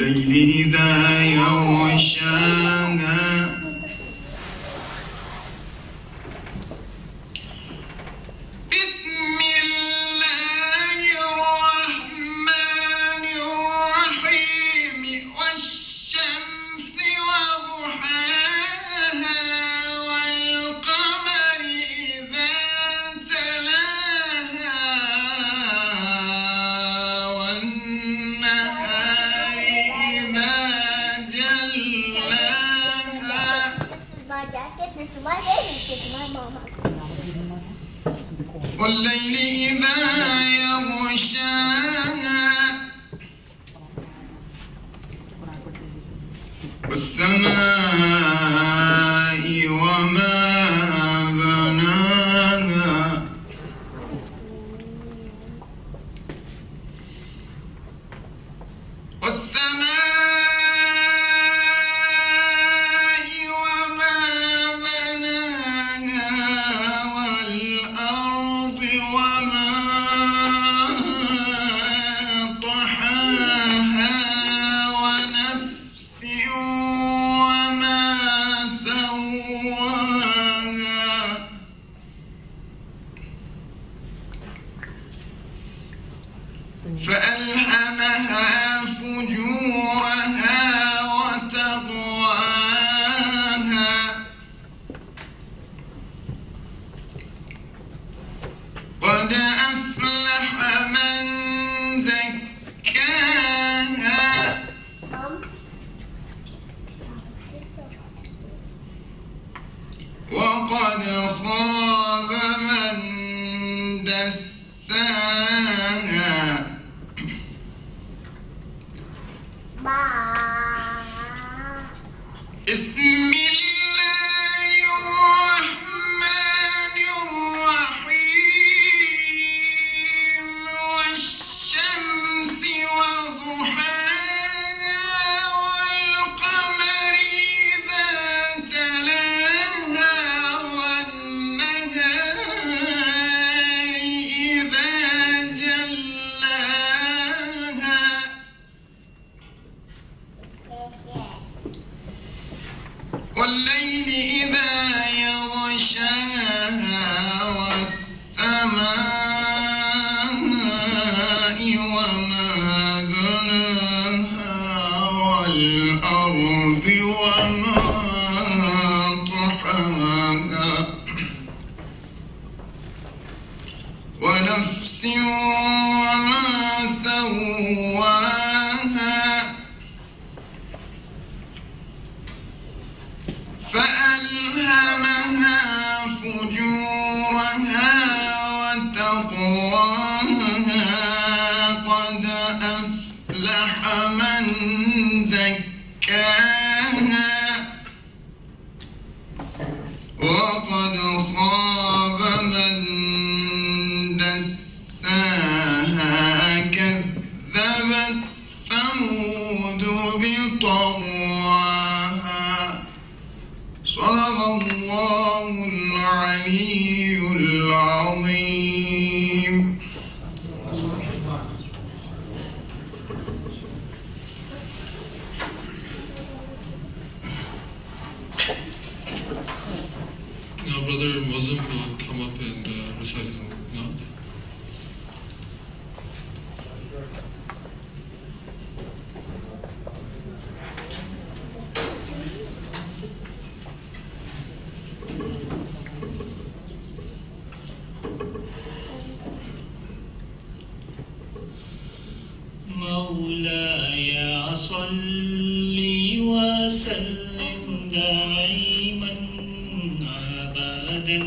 والليل إذا يغشاها والليل إذا يغشاها والسماء وما بناها فألهمها فجورها وتقواها قد أفلح من زكاها وقد خاب من دساها بسم الله الرحمن الرحيم والشمس وضحاها والقمر إذا تلاها والنهار إذا جلاها والليل إذا يغشاها والسماء وما بناها والأرض وما طحاها ونفس وما سواها فألهمها فجورها وتقواها قد أفلح من زكاها وقد خاب من دساها كذبت ثمود بطغواها صدق الله العلي العظيم. Now, Brother Muslim will come up and recite his now. مولاي صل وسلم دائما أبدا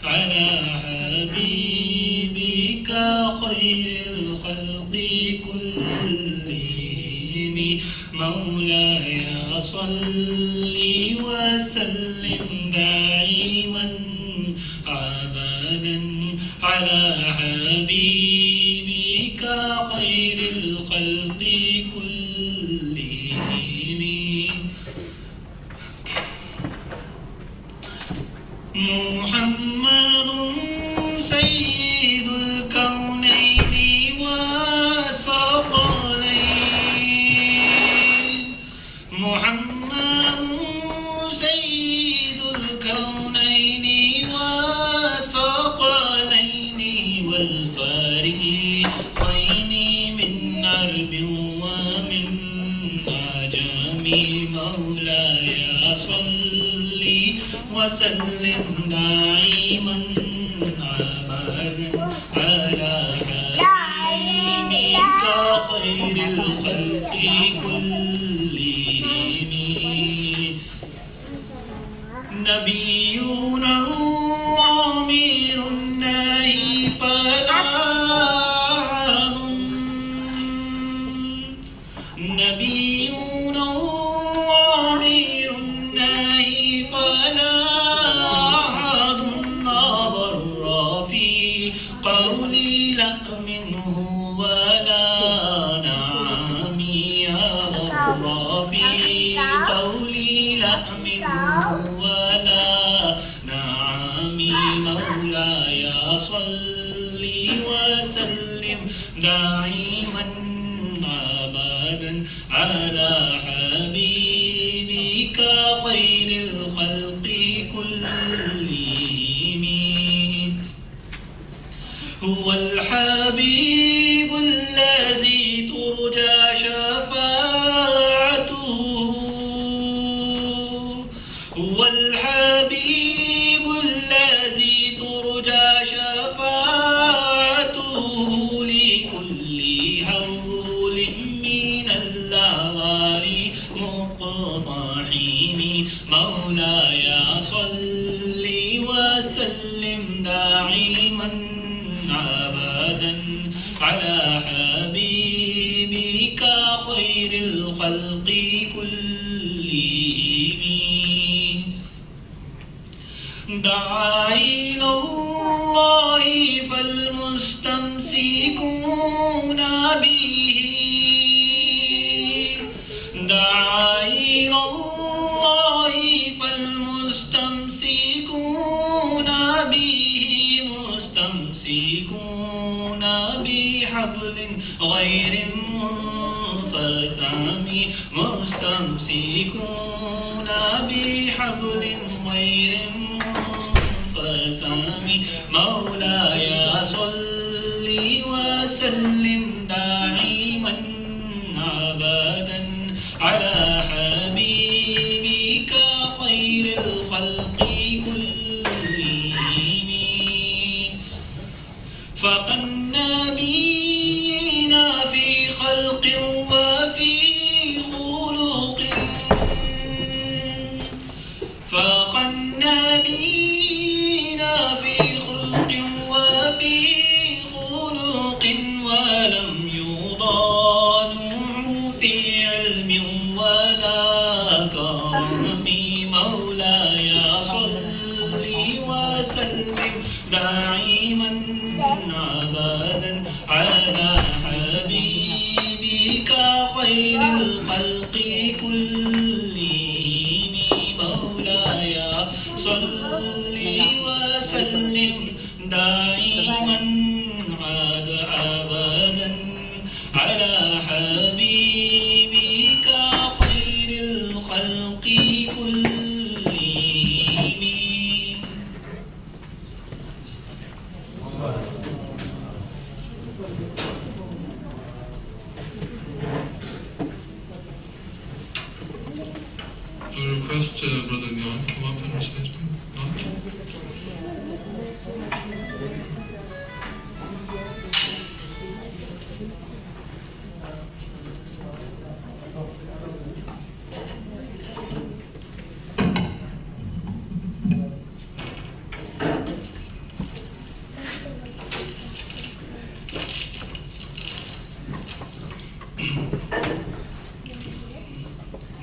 على حبيبك خير الخلق كلهم مولاي صل وسلم دائما أبدا على حبيبك خير الخلق كلهم محمد سيد الكونين والثقلين وسلم دائما أبدا على حبيبك خير الخلق كلهم نبينا الضمير الناهي فلا نبينا الضمير الناهي فلا أحد أبر في قولي لا منه ولا نعمي أبر في قولي لا منه ولا نعمي مولاي صل وسلم دائما أبدا على حبيبك خير الخلق كلهم هو الحبيب الذي ترجى شفاعته هو الحبيب الذي ترجى شفاعته لكل هول من اللوالي مقتحم مولاي صل وسلم دائما أبدا على حبيبك خير الخلق كلهم دعا إلى الله فالمستمسكون به دعا إلى الله فالمستمسكون به مستمسكون بحبل غير منفسم مستمسكون بحبل غير منفسم مولاي صل وسلم دائما أبدا على حبيبك خير الخلق كلهم فقد نبينا في خلق وفي خلق فقد نبينا في خلق وفي خلق ولم يضانوا في علم ولا كرم مولاي صل وسلم دائما أبدا على حبيبك خير الخلق كلهم مولاي صل وسلم دائما أبدا على حبيبك خير الخلق كلهم I request Brother Nyan come up and recite them. Not?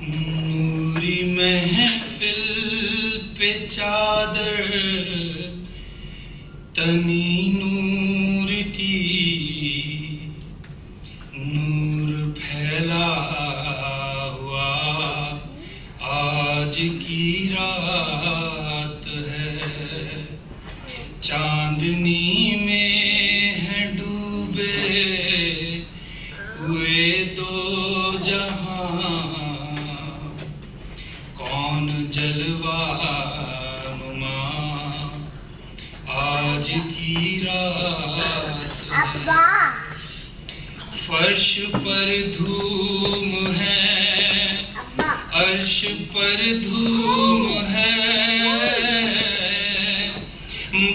نوری محفل پہ چادر تنی نور کی نور پھیلا ہوا آج کی رات ہے چاندنی میں ہے ڈوبے ہوئے دو جہاں کون جلوہ نما آج کی رات ہے فرش پر دھوم ہے عرش پر دھوم ہے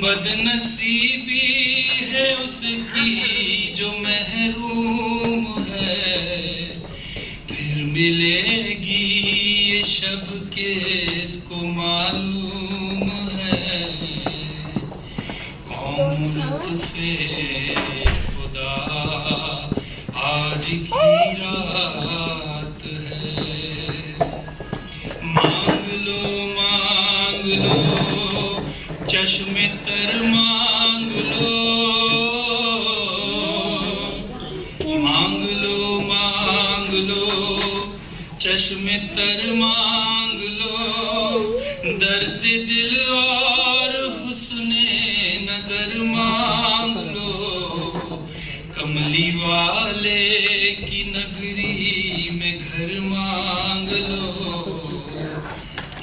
بد نصیبی ہے اس کی جو محروم ہے، پھر ملے گی یہ شب کس کو معلوم ہے، قوم لطف خدا آج کی رات ہے، مانگ لو چشم تر مانگ لو، مانگ لو چشم تر مانگ لو، درد دل اور حسن نظر مانگ لو، کملی والے کی نگری میں گھر مانگ لو،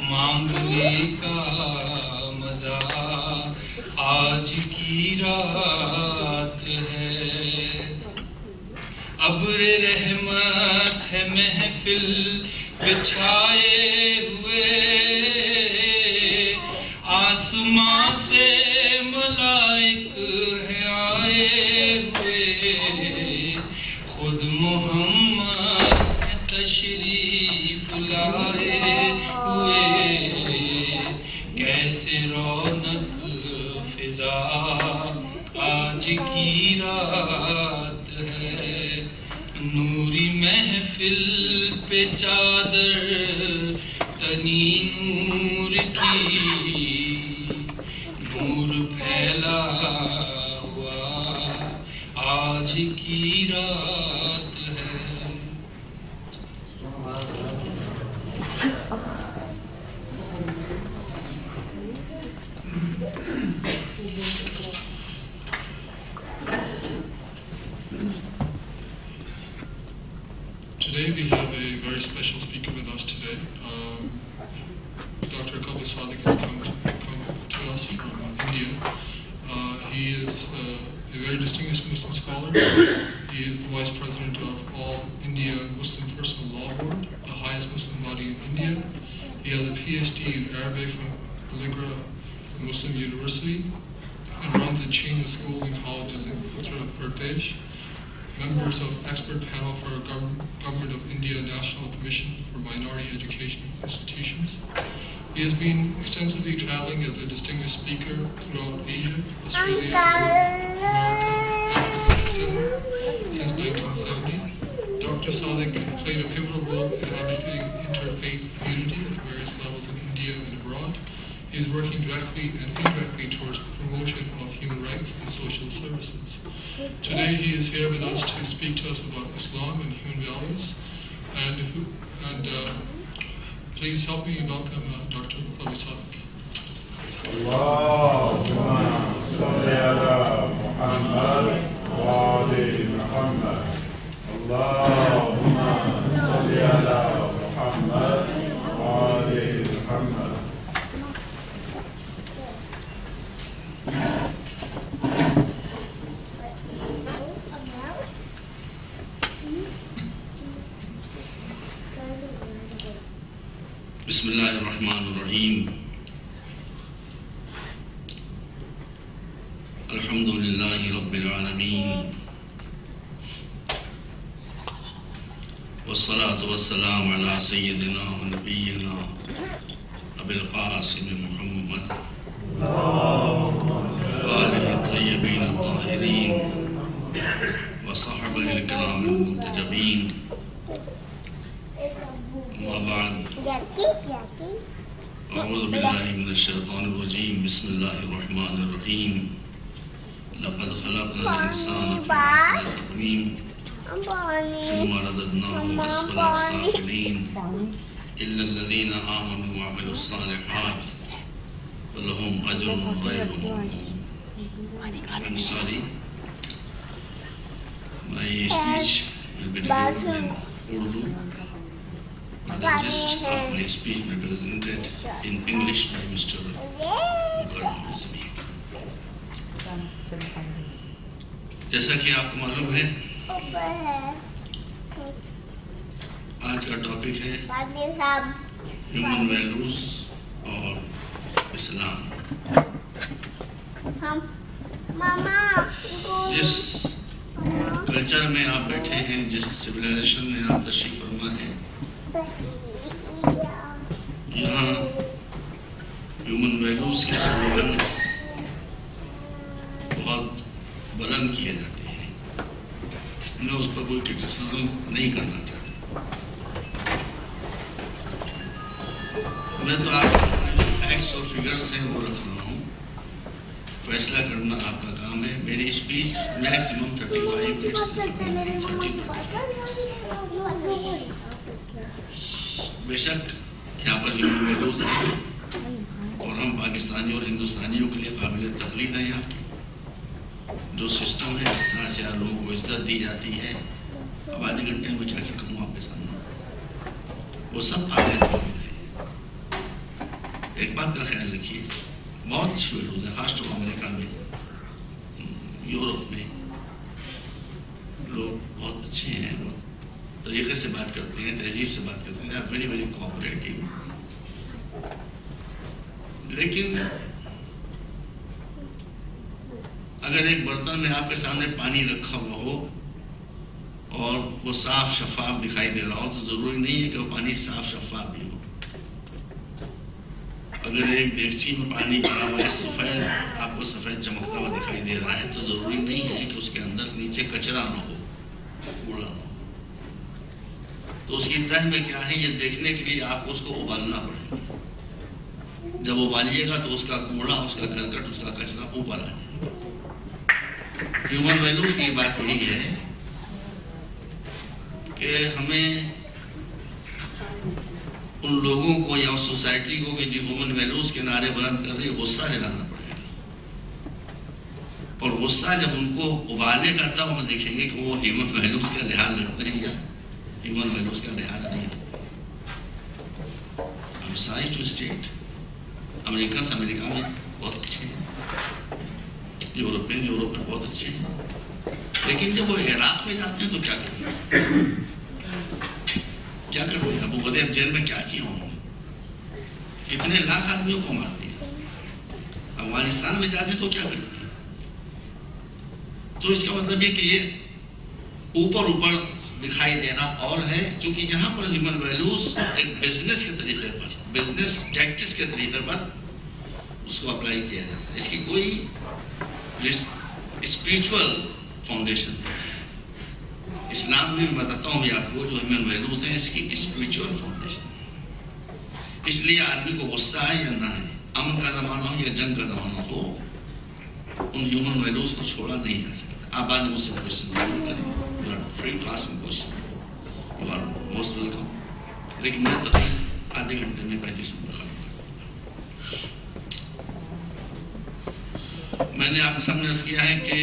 مانگنے کا مزہ آج کی رات ہے، ابر رحمت ہے محفل پہ چھائے ہوئے، آسمان سے ملائک ہیں آئے ہوئے، خود محمد ہے تشریف لائے ہوئے، کیسے رونق فضا آج کی رات ہے، نوری محفل پہ چادر تنی نور کی، نور پھیلا ہوا آج کی رات ہے۔ Today we have a very special speaker with us today. Dr. Qutb Sadiq has come to us from India. He is a very distinguished Muslim scholar. He is the Vice President of All India Muslim Personal Law Board, the highest Muslim body in India. He has a PhD in Arabic from Aligarh Muslim University and runs a chain of schools and colleges in Uttar Pradesh. Members of expert panel for Government of India National Commission for Minority Education Institutions. He has been extensively traveling as a distinguished speaker throughout Asia, Australia, Europe, America, etc. since 1970. Dr. Sadiq played a pivotal role in advocating interfaith unity at various levels in India and abroad. He is working directly and indirectly towards promotion of human rights and social services. Today he is here with us to speak to us about Islam and human values. And please help me welcome Dr. Qutb Sadiq. Allahumma salli ala Muhammad wa ali Muhammad. Allahumma salli ala Muhammad wa ali Muhammad. بسم اللہ الرحمن الرحیم، الحمد للہ رب العالمین، والصلاة والسلام علی سیدنا و نبینا ابی القاسم محمد وآلہ الطیبین الطاہرین وصحبہ الکرام المنتجبین، اما بعد، اعوذ باللہ من الشیطان الرجیم، بسم اللہ الرحمن الرحیم، لقد خلقنا الانسان فی احسن تقویم ثم رددناه اسفل سافلین الا الذین آمنوا وعملوا الصالحات فلهم اجر غیر ممنون۔ I'm sorry, my speech will be delivered in Urdu. The gist of my speech will be presented in English by Mr. Mukarram Rizvi. جیسا کہ آپ کو معلوم ہے، آج کا ٹاپک ہے ہیومن ویلیوز اور اسلام۔ جس کلچر میں آپ بیٹھے ہیں، جس سویلائزیشن میں آپ تشریف فرما ہیں، یہاں ہیومن ویلیوز کے سلوگنس بہت بلند کیے جاتے ہیں. میں اس پر کوئی کرٹیسزم نہیں کرنا چاہتا. میں تو آپ کے فیکٹس اور فگرس ہیں وہ رکھ رہا ہوں. فیصلہ کرنا آپ کا کام ہے. میری اسپیچ میکسیمم 35 منٹس. بے شک یہاں پر ہیومن ویلیوز ہیں اور ہم پاکستانیوں اور ہندوستانیوں کے لیے قابل تقلید ہیں. یہاں کی جو سسٹم ہے، جس طرح سے لوگوں کو عزت دی جاتی ہے، اب آدھے گھنٹے میں کیا کیا کہوں آپ کے سامنے، وہ سب قابل تقلید ہے. ایک بات کا خیال رکھیے، بہت اچھی ویلیوز ہیں. خاص طور پر امریکہ میں، یورپ میں لوگ بہت اچھے ہیں، بہت طریقے سے بات کرتے ہیں، تہذیب سے بات کرتے ہیں، ویری ویری کوآپریٹیو. لیکن اگر ایک برتن میں آپ کے سامنے پانی رکھا ہوا ہو اور وہ صاف شفاف دکھائی دے رہا ہو تو ضروری نہیں ہے کہ وہ پانی صاف شفاف بھی ہو. اگر ایک دیگچی میں پانی بھرا ہوا ہے، سفید، آپ کو سفید چمکتا ہوا دکھائی دے رہا ہے، تو ضروری نہیں ہے کہ اس کے اندر نیچے کچرا نہ ہو، کوڑا نہ ہو. تو اس کی تہ میں کیا ہے، یہ دیکھنے کے لیے آپ کو اس کو ابالنا پڑے گا. جب ابالیے گا تو اس کا کوڑا، اس کا کرکٹ، اس کا کچرا اوپر آ جائے گا. ہیومن ویلیوز کی بات یہی ہے کہ ہمیں ان لوگوں کو یا اس سوسائٹی کو کہ جو ہیومن ویلیوز کے نعرے بلند کر رہے ہیں، غصہ دلانا پڑے گا. اور غصہ جب ان کو ابالے گا تب ہم دیکھیں گے کہ وہ ہیومن ویلیوز کا لحاظ رکھتے ہیں یا ہیومن ویلیوز کا لحاظ نہیں رکھتے. ہم ساری ٹو اسٹیٹ امریکہ سے امریکہ میں بہت اچھے ہیں، یورپ میں بہت اچھے ہیں. لیکن جب وہ عراق میں جاتے ہیں تو کیا کرتے ہیں؟ کیا کرتے ہیں؟ ابو غریب جیل میں کیا کیا انہوں نے؟ کتنے لاکھ آدمیوں کو مار دیا. افغانستان میں جاتے ہیں تو کیا کرتے ہیں؟ تو اس کا مطلب یہ کہ یہ اوپر دکھائی دینا اور ہے. چونکہ یہاں پر ہیومن ویلیوز ایک بزنس کے طریقے پر، بزنس ٹیکٹس کے طریقے پر اس کو اپلائی کیا جاتا ہے. اس کی کوئی اسپریچول فاؤنڈیشن. اسلام میں میں بتاتا ہوں بھی آپ کو جو ہیومن ویلیوز ہیں، اس کی اسپریچول فاؤنڈیشن. اس لیے آدمی کو غصہ آئے یا نہ آئے، امن کا زمانہ ہو یا جنگ کا زمانہ ہو، ان ہیومن ویلیوز کو چھوڑا نہیں جا سکتا. آپ آج مجھ سے کوشچن ضرور کریں، you are free to ask me question, you are most welcome. لیکن میں تقریباً آدھے گھنٹے میں 35 منٹ ختم کر دوں گا. میں نے آپ کے سامنے عرض کیا ہے کہ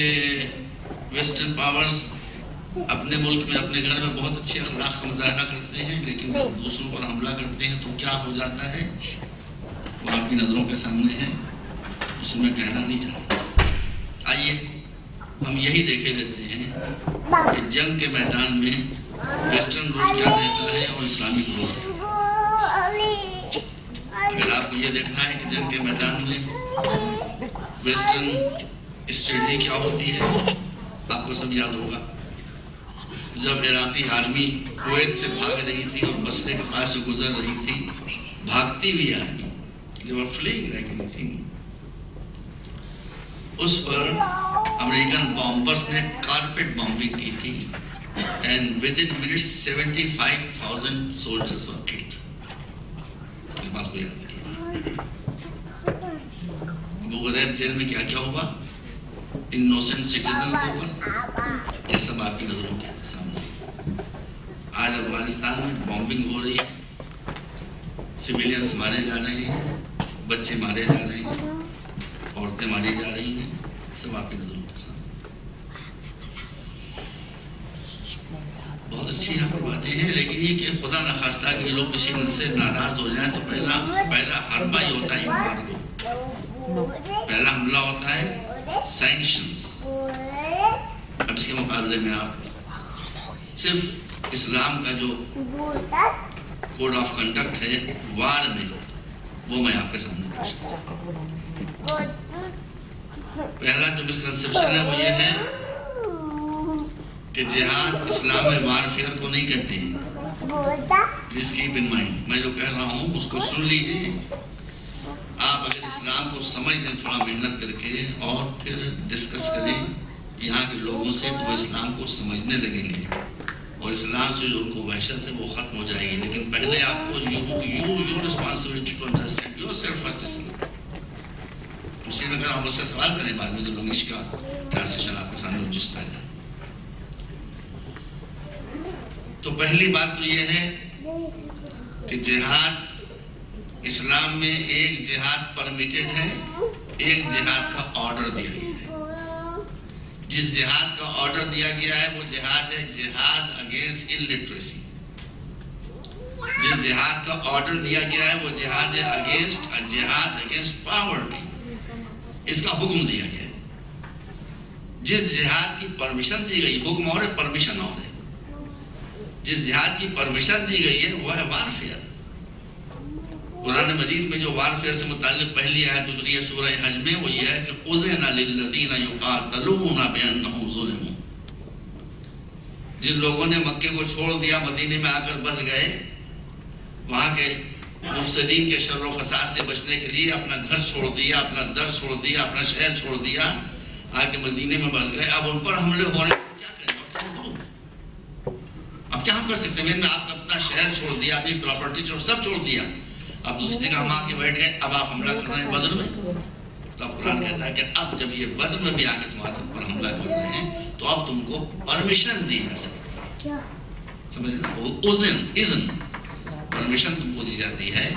ویسٹرن پاورز اپنے ملک میں، اپنے گھر میں بہت اچھے اخلاق کا مظاہرہ کرتے ہیں، لیکن جب دوسروں پر حملہ کرتے ہیں تو کیا ہو جاتا ہے وہ آپ کی نظروں کے سامنے ہے. اسے میں کہنا نہیں چاہتا. آئیے ہم یہی دیکھے لیتے ہیں کہ جنگ کے میدان میں ویسٹرن رول کیا کہتا ہے اور اسلامک رول کیا. اگر آپ کو یہ دیکھنا ہے کہ جنگ کے میدان میں ویسٹرن اسٹریٹجی کیا ہوتی ہے، آپ کو سب یاد ہوگا. جب عراقی آرمی کویت سے بھاگ رہی تھی اور بصرے کے پاس سے گزر رہی تھی، بھاگتی ہوئی army, they were fleeing like anything. اس پر امریکن بامبرز نے کارپیٹ بامبنگ کی تھی and within minutes 75,000 soldiers were killed. اس بات کو یاد رکھیے. ابو غریب جیل میں کیا کیا ہوا انوسنٹ سٹیزن کے اوپر، یہ سب آپ کی نظروں کے سامنے. آج افغانستان میں بامبنگ ہو رہی ہے، سویلینس مارے جا رہے ہیں، بچے مارے جا رہے ہیں، عورتیں ماری جا رہی ہیں، سب آپ کی نظروں کے سامنے. بہت اچھی یہاں پر باتیں ہیں، لیکن یہ کہ خدا نخواستہ کہ یہ لوگ کسی سے ناراض ہو جائیں تو پہلا حربہ ہی ہوتا ہے امبارگو. پہلا حملہ ہوتا ہے سینکشنز. اب اس کے مقابلے میں آپ صرف اسلام کا جو کوڈ آف کنڈکٹ ہے وار میں، وہ میں آپ کے سامنے پیش کرتا ہوں. پہلا جو مسکنسیپشن ہے وہ یہ ہے کہ جہاد اسلام میں وارفیئر کو نہیں کہتے ہیں. پلیز کیپ ان مائنڈ، میں جو کہہ رہا ہوں اس کو سن لیجیے. آپ اگر اسلام کو سمجھ لیں تھوڑا محنت کر کے اور پھر ڈسکس کریں یہاں کے لوگوں سے، تو وہ اسلام کو سمجھنے لگیں گے اور اسلام سے جو ان کو وحشت ہے وہ ختم ہو جائے گی. لیکن پہلے آپ کو your responsibility to understand your self first Islam. اسی میں اگر ہم اس سے سوال کریں بعد میں جب انگلش کا ٹرانسلیشن آپ کے سامنے جستا ہے. تو پہلی بات تو یہ ہے کہ جہاد اسلام میں ایک جہاد پرمیٹڈ ہے، ایک جہاد کا آرڈر دیا گیا ہے. جس جہاد کا آرڈر دیا گیا ہے وہ جہاد ہے جہاد اگینسٹ الٹریسی. جس جہاد کا آرڈر دیا گیا ہے وہ جہاد ہے جہاد اگینسٹ پاورٹی. اس کا حکم دیا گیا ہے. جس جہاد کی پرمیشن دی گئی، حکم اور ہے پرمیشن اور ہے، جس جہاد کی پرمیشن دی گئی ہے وہ ہے وارفیئر. قرآن مجید میں جو وارفیئر سے متعلق پہلی آیت اتری ہے سورہ حج میں وہ یہ ہے کہ اذن للذین یقاتلون بانہم ظلموا. جن لوگوں نے مکے کو چھوڑ دیا، مدینے میں آ کر بس گئے، وہاں کے مفسدین کے شر و فساد سے بچنے کے لیے اپنا گھر چھوڑ دیا، اپنا در چھوڑ دیا، اپنا شہر چھوڑ دیا، آ کے مدینے میں بس گئے. اب ان پر حملے ہو رہے ہیں، کیا کریں؟ اب کیا ہم کر سکتے ہیں؟ آپ نے اپنا شہر چھوڑ دیا، اپنی پراپرٹی سب چھوڑ دیا، اب دوسرے کا ہم آ کے بیٹھ گئے، اب آپ حملہ کر رہے ہیں بدر میں. تو اب قرآن کہتا ہے کہ اب جب یہ بدر میں بھی آ کے تمہارے پر حملہ کر رہے ہیں تو اب تم کو پرمیشن دی جا سکتی ہے. سمجھ رہے ہیں؟ اذن پرمیشن تم کو دی جاتی ہے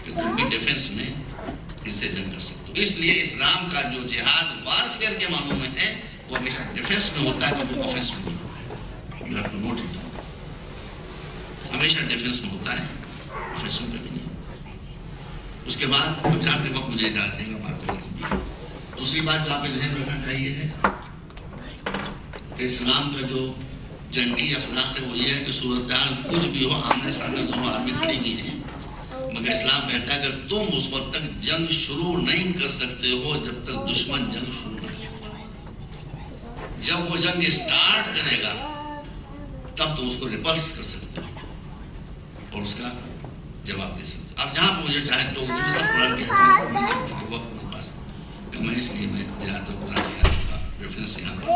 کہ تم بھی ڈیفنس میں ان سے جنگ کر سکتے ہو. اس لیے اسلام کا جو جہاد وارفیئر کے معنوں میں ہے وہ ہمیشہ ڈیفنس میں ہوتا ہے، کبھی آفنس میں نہیں ہوتا ہے. You have to note it down. ہمیشہ ڈیفنس میں ہوتا ہے، آفنس میں کبھی نہیں. اس کے بعد جہاں تک وقت مجھے اجازت دیں گا بات کروں گی. دوسری بات جو آپ کے ذہن رکھنا چاہیے ہے کہ اسلام کا جو جنگی اخلاق ہے وہ یہ ہے کہ صورتحال کچھ بھی ہو، آمنے سامنے دونوں آدمی کھڑی نہیں ہیں، مگر اسلام کہتا ہے کہ تم اس وقت تک جنگ شروع نہیں کر سکتے ہو جب تک دشمن جنگ شروع نہ کرے. جب وہ جنگ اسٹارٹ کرے گا تب تم اس کو ریپلس کر سکتے ہو اور اس کا جواب دے سکتے. اب جہاں پہ مجھے چاہے تو میں سب قرآن کے چونکہ وقت میرے پاس کم ہے، اس لیے میں زیادہ قرآن کی آیت کا ریفرنس یہاں پر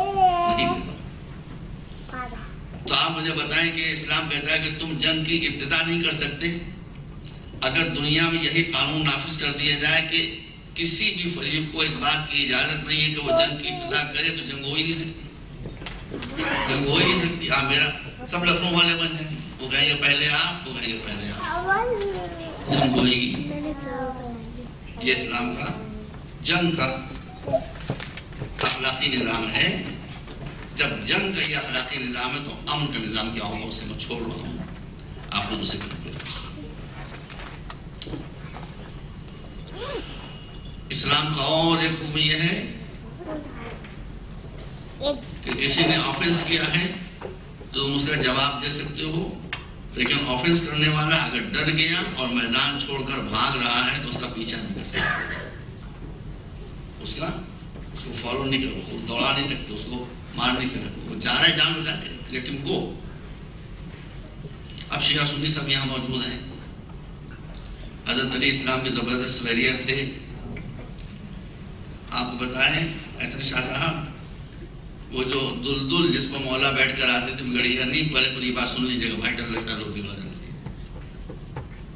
نہیں دے رہا. تو آپ مجھے بتائیں کہ اسلام کہتا ہے کہ تم جنگ کی ابتدا نہیں کر سکتے. اگر دنیا میں یہی قانون نافذ کر دیا جائے کہ کسی بھی فریق کو اس بات کی اجازت نہیں ہے کہ وہ جنگ کی ابتدا کرے تو جنگ ہو ہی نہیں سکتی. جنگ ہو ہی نہیں سکتی. آپ میرا سب لکھنؤ والے بن جائیں گے، وہ کہیں گے پہلے آپ، وہ کہیں گے پہلے آپ، جنگ ہوئے گی. یہ اسلام کا جنگ کا اخلاقی نظام ہے. جب جنگ کا یہ اخلاقی نظام ہے تو امن کا نظام کیا ہوگا اسے میں چھوڑ رہا ہوں، آپ خود اسے کرتے. اسلام کا اور ایک خوبی یہ ہے کہ کسی نے آفنس کیا ہے تو تم اس کا جواب دے سکتے ہو، لیکن آفنس کرنے والا اگر ڈر گیا اور میدان چھوڑ کر بھاگ رہا ہے تو اس کا پیچھا نہیں کر سکتے، اس کو فالو نہیں کر، اس کو دوڑا نہیں سکتے، اس کو مار نہیں سکتے. وہ جا رہا ہے جان بچا کے، لیٹ ہم گو. اب شیعہ سنی سب یہاں موجود ہیں. حضرت علی اسلام کے زبردست ویریئر تھے. آپ کو بتائیں ایسے شاہ صاحب وہ جو دلدل جس پر مولا بیٹھ کر آتے تھے بگڑیا نہیں، پہلے پوری بات سن لیجیے گا بھائی، ڈر لگتا ہے لوگ بگڑا جاتے ہیں.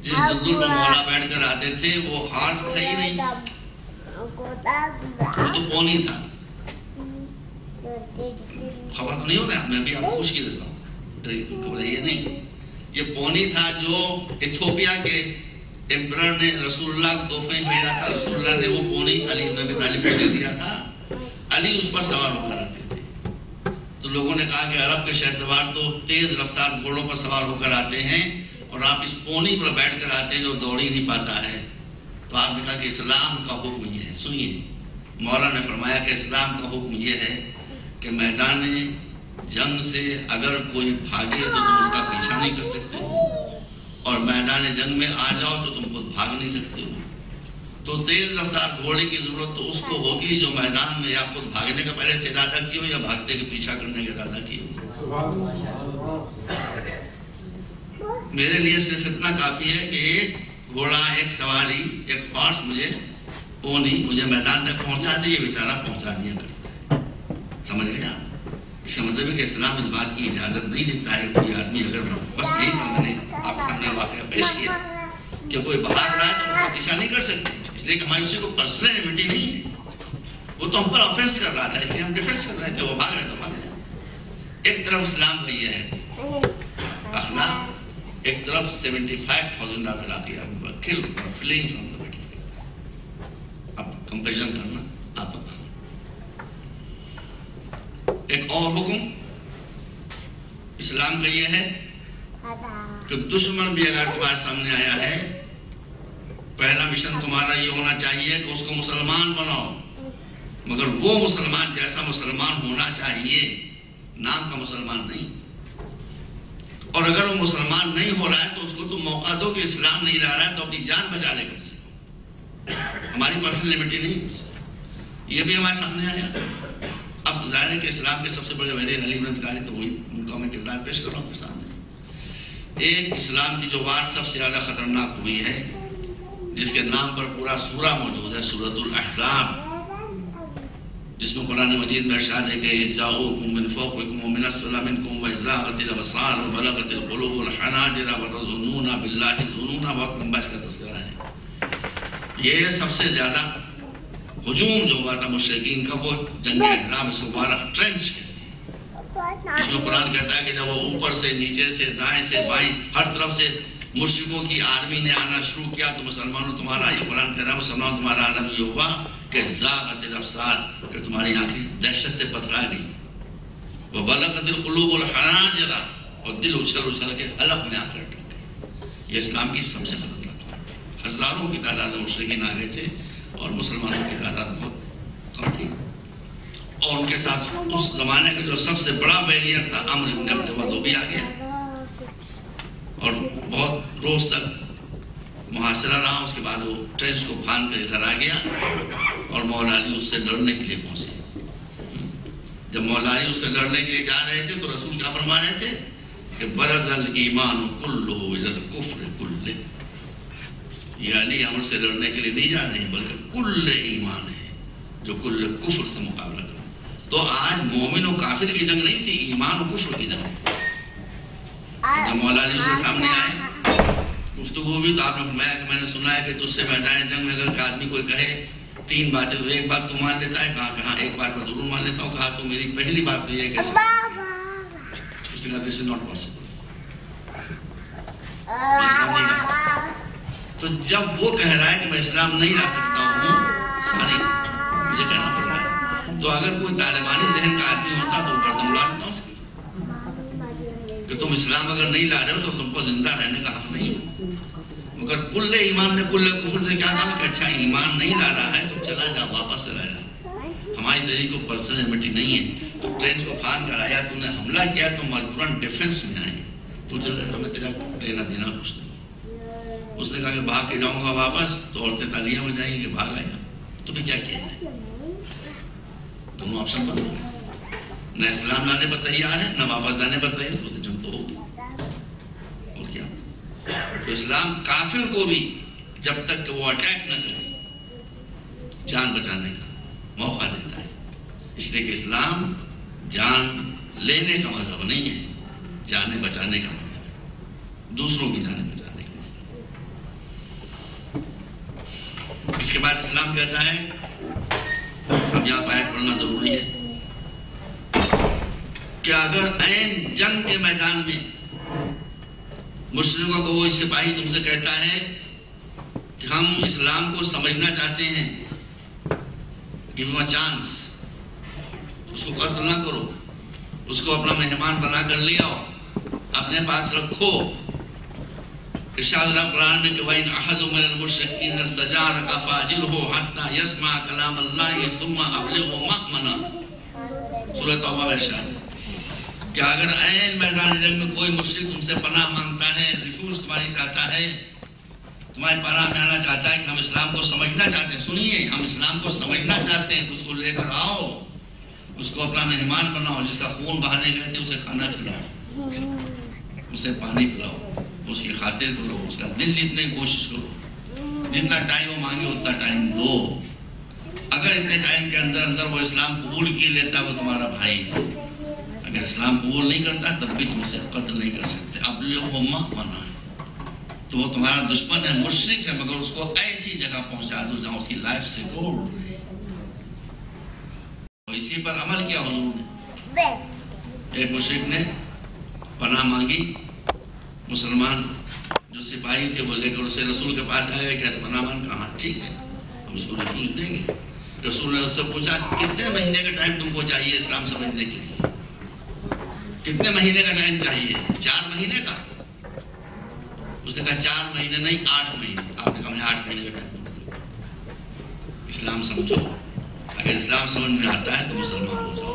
جس دلدل پر مولا بیٹھ کر آتے تھے وہ ہارس تھا ہی نہیں، وہ تو پونی تھا. خبر تو نہیں ہو رہا، میں بھی آپ کو خوش کی دیتا ہوں، یہ نہیں، یہ پونی تھا جو ایتھوپیا کے ایمپرر نے رسول اللہ کو تحفے میں بھیجا تھا. رسول اللہ نے وہ پونی علی بن ابی طالب کو دے دیا تھا. علی اس پر سوار ہو کر آتے تھے. تو لوگوں نے کہا کہ عرب کے شہر سوار تو تیز رفتار گھوڑوں پر سوار ہو کر آتے ہیں اور آپ اس پونی پر بیٹھ کر آتے ہیں جو دوڑ ہی نہیں پاتا ہے. تو آپ نے کہا کہ اسلام کا حکم یہ ہے. سنیے، مولا نے فرمایا کہ اسلام کا حکم یہ ہے کہ میدان جنگ سے اگر کوئی بھاگے تو تم اس کا پیچھا نہیں کر سکتے، اور میدان جنگ میں آ جاؤ تو تم خود بھاگ نہیں سکتے ہو. تو تیز رفتار گھوڑے کی ضرورت تو اس کو ہوگی جو میدان میں یا خود بھاگنے کا پہلے سے ارادہ کی ہو یا بھاگتے کے پیچھا کرنے کا ارادہ کی ہو. میرے لیے صرف اتنا کافی ہے کہ ایک گھوڑا، ایک سواری، ایک ہارس مجھے میدان تک پہنچا دے، یہ بیچارہ پہنچا دیا کرتا ہے. سمجھ گئے آپ؟ اس کا مطلب ہے کہ اسلام اس بات کی اجازت نہیں دیتا ہے کہ کوئی آدمی اگر بس یہی پر میں نے آپ سامنے واقعہ پیش کیا کہ کوئی بھاگ رہا ہے تو اس کا پیچھا نہیں کر سکتے، اس لیے کہ ہماری اسی کو پرسنل انیمیٹی نہیں ہے. وہ تو ہم پر آفینس کر رہا تھا، اس لیے ہم ڈیفینس کر رہے تھے. وہ بھاگ رہے تو بھاگ رہے. ایک طرف اسلام کا یہ ہے اخلاق، ایک طرف 75,000 آف عراقی کل فلنگ فرام دا بیٹل. اب کمپیریزن کرنا آپ بتاؤ. ایک اور حکم اسلام کا یہ ہے کہ دشمن بھی اگر تمہارے سامنے آیا ہے، پہلا مشن تمہارا یہ ہونا چاہیے کہ اس کو مسلمان بناؤ، مگر وہ مسلمان جیسا مسلمان ہونا چاہیے، نام کا مسلمان نہیں. اور اگر وہ مسلمان نہیں ہو رہا ہے تو اس کو تم موقع دو کہ اسلام نہیں لا رہا ہے تو اپنی جان بچا لے کر سے. ہماری پرسنل لمٹی نہیں، یہ بھی ہمارے سامنے آیا. اب ظاہر ہے کہ اسلام کے سب سے بڑے ویریئر علی بن ابی طالب، تو وہی ان کا میں کردار پیش کر رہا ہوں آپ کے سامنے. ایک اسلام کی جو وار سب سے زیادہ خطرناک ہوئی ہے، جس کے نام پر پورا سورہ موجود ہے، سورۃ الاحزاب، جس میں قرآن مجید میں ارشاد ہے کہ جاؤکم من فوقکم ومن اسفل منکم وزاغت الابصار وبلغت القلوب الحناجر وتظنون باللہ الظنون. بہت لمبا اس کا تذکرہ ہے. یہ سب سے زیادہ ہجوم جو ہوا تھا مشرکین کا، وہ جنگ احزاب، اس کو وار آف ٹرنچ کہتے ہیں. اس میں قرآن کہتا ہے کہ جب وہ اوپر سے، نیچے سے، دائیں سے، بائیں، ہر طرف سے مشرکوں کی آرمی نے آنا شروع کیا تو مسلمانوں تمہارا، یہ قرآن کہہ رہا ہے مسلمانوں تمہارا عالم یہ ہوا کہ زاغت الابصار، کہ تمہاری آنکھیں دہشت سے پتھرا گئی، وبلغت القلوب الحناجر، اور دل اچھل اچھل کے حلق میں آ کر ٹک گئے. یہ اسلام کی سب سے خطرناک بات. ہزاروں کی تعداد میں مشرکین آ گئے تھے اور مسلمانوں کی تعداد بہت کم تھی. اور ان کے ساتھ اس زمانے کا جو سب سے بڑا بیریئر تھا عمرو بن عبد الود، وہ بھی آ گیا اور بہت روز تک محاصرہ رہا. اس کے بعد وہ ٹرنچ کو پھاند کر ادھر آ گیا اور مولا علی اس سے لڑنے کے لیے پہنچے. جب مولا علی اس سے لڑنے کے لیے جا رہے تھے تو رسول کیا فرما رہے تھے کہ برز الایمان کلہ الی الکفر کلہ. یہ علی عمر سے لڑنے کے لیے نہیں جا رہے ہیں بلکہ کل ایمان ہے جو کل کفر سے مقابلہ کرے. تو آج مومن و کافر کی جنگ نہیں تھی، ایمان و کفر کی جنگ. جب مولا علی سے سامنے آئے گفتگو بھی تو آپ نے فرمایا کہ میں نے سنا ہے کہ تجھ سے میدان جنگ میں اگر آدمی کوئی کہے 3 باتیں تو ایک بات تو مان لیتا ہے. کہا کہ ہاں ایک بات میں ضرور مان لیتا ہوں. کہا تو میری پہلی بات تو یہ ہے کہ اس نے کہا دس از ناٹ پاسبل، اسلام نہیں لا سکتا. تو جب وہ کہہ رہا ہے کہ میں اسلام نہیں لا سکتا ہوں، ساری مجھے کہنا پڑ رہا ہے. تو اگر کوئی طالبانی ذہن کا آدمی ہوتا تو گردن اڑا دیتا اس کی کہ تم اسلام اگر نہیں لا رہے ہو تو تم کو زندہ رہنے کا حق نہیں. مگر کل ایمان نے کل کفر سے کیا کہا کہ اچھا ایمان نہیں لا رہا ہے تو چلا جا، واپس چلا جا. ہماری دلی کو پرسنل مٹی نہیں ہے. تو ٹرینچ کو پھاند کر آیا، تو نے حملہ کیا تو مجبوراً ڈیفنس میں آئے. تو چل میں تیرا لینا دینا کچھ نہیں. اس نے کہا کہ بھاگ کے جاؤں گا واپس تو عورتیں تالیاں بجائیں گے، بھاگ آیا. تو بھی کیا کیا ہے؟ دونوں آپشن بند ہو گئے. نہ اسلام لانے پر تیار ہے نہ واپس جانے پر تیار. تو جنگ تو ہوگی. اور کیا؟ تو اسلام کافر کو بھی جب تک کہ وہ اٹیک نہ کرے جان بچانے کا موقع دیتا ہے. اس لیے کہ اسلام جان لینے کا مذہب نہیں ہے، جانیں بچانے کا مذہب ہے، دوسروں کی جانیں بچانے کا مذہب. اس کے بعد اسلام کہتا ہے، اب یہاں آیت پڑھنا ضروری ہے، کہ اگر عین جنگ کے میدان میں مشرکوں کو وہ سپاہی تم سے کہتا ہے کہ ہم اسلام کو سمجھنا چاہتے ہیں، give him a chance، اس کو قتل نہ کرو، اس کو اپنا مہمان بنا کر لے آؤ، اپنے پاس رکھو. ارشاد اللہ قرآن میں کہ وَإِنْ أَحَدٌ مِّنَ الْمُشْرِكِينَ اسْتَجَارَكَ فَأَجِرْهُ حَتَّى يَسْمَعَ كَلَامَ اللَّهِ ثُمَّ أَبْلِغْهُ مَأْمَنًا. سورۃ توبہ میں ارشاد کہ اگر عین میدان جنگ میں کوئی مشرک تم سے پناہ مانگتا ہے، ریفیوز تمہاری چاہتا ہے، تمہارے پناہ میں آنا چاہتا ہے کہ ہم اسلام کو سمجھنا چاہتے ہیں. سنیے، ہم اسلام کو سمجھنا چاہتے ہیں تو اس کو لے کر آؤ، اس کو اپنا مہمان بناؤ. جس کا خون بہانے گئے تھے اسے کھانا کھلاؤ، اسے پانی پلاؤ، اس کی خاطر کرو، اس کا دل جیتنے کی کوشش کرو. جتنا ٹائم وہ مانگے اتنا ٹائم دو. اگر اتنے ٹائم کے اندر اندر وہ اسلام قبول کیے لیتا وہ تمہارا بھائی ہے. اگر اسلام قبول نہیں کرتا تب بھی تم اسے قتل نہیں کر سکتے. اب منا تو وہ تمہارا دشمن ہے، مشرک ہے، مگر اس کو ایسی جگہ پہنچا دو جہاں اس کی لائف سیکور رہے. اسی پر عمل کیا حضور نے. ایک مشرک نے پناہ مانگی، مسلمان جو سپاہی تھے وہ لے کر اسے رسول کے پاس آئے کہ پناہ مانگ. کہاں ٹھیک ہے ہم اس کو ریفیوز دیں گے. رسول نے اس سے پوچھا کتنے مہینے کا ٹائم تم کو چاہیے اسلام سمجھنے کے لیے؟ کتنے مہینے کا ٹائم چاہیے؟ 4 مہینے کا. اس نے کہا 4 مہینے نہیں 8 مہینے. آپ نے کہا 8 مہینے کا ٹائم. اسلام سمجھو. اگر اسلام سمجھ میں آتا ہے تو مسلمان ہو جاؤ.